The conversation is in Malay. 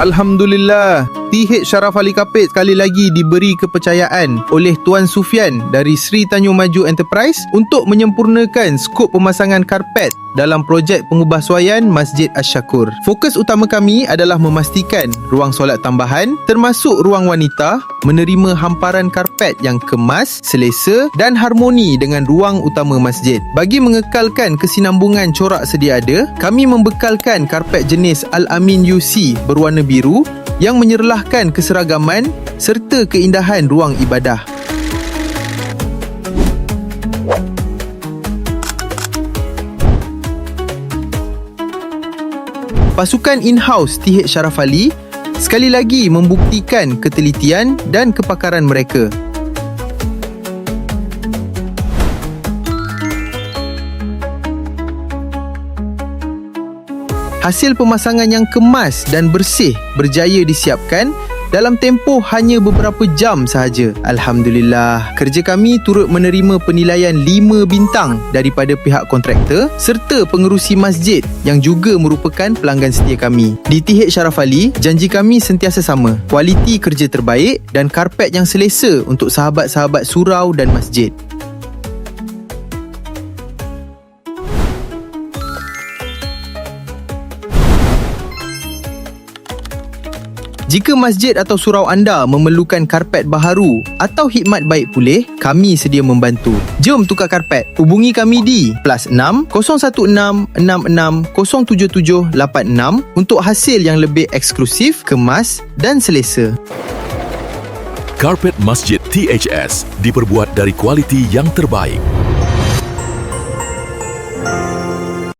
Alhamdulillah, TH Sharaf Ali Kapit sekali lagi diberi kepercayaan oleh Tuan Sufian dari Sri Tanjung Maju Enterprise untuk menyempurnakan skop pemasangan karpet dalam projek pengubahsuaian Masjid Asy-Syakur. Fokus utama kami adalah memastikan ruang solat tambahan termasuk ruang wanita menerima hamparan karpet yang kemas, selesa dan harmoni dengan ruang utama masjid. Bagi mengekalkan kesinambungan corak sedia ada, kami membekalkan karpet jenis Al-Amin UC berwarna biru yang menyerlahkan keseragaman serta keindahan ruang ibadah. Pasukan in-house TH Sharaf Ali sekali lagi membuktikan ketelitian dan kepakaran mereka. Hasil pemasangan yang kemas dan bersih berjaya disiapkan dalam tempoh hanya beberapa jam sahaja. Alhamdulillah, kerja kami turut menerima penilaian 5 bintang daripada pihak kontraktor serta pengerusi masjid yang juga merupakan pelanggan setia kami. Di TH Sharaf Ali, janji kami sentiasa sama, kualiti kerja terbaik dan karpet yang selesa untuk sahabat-sahabat surau dan masjid. Jika masjid atau surau anda memerlukan karpet baharu atau khidmat baik pulih, kami sedia membantu. Jom tukar karpet. Hubungi kami di +6 016 66 077 86 untuk hasil yang lebih eksklusif, kemas dan selesa. Karpet Masjid THS diperbuat dari kualiti yang terbaik.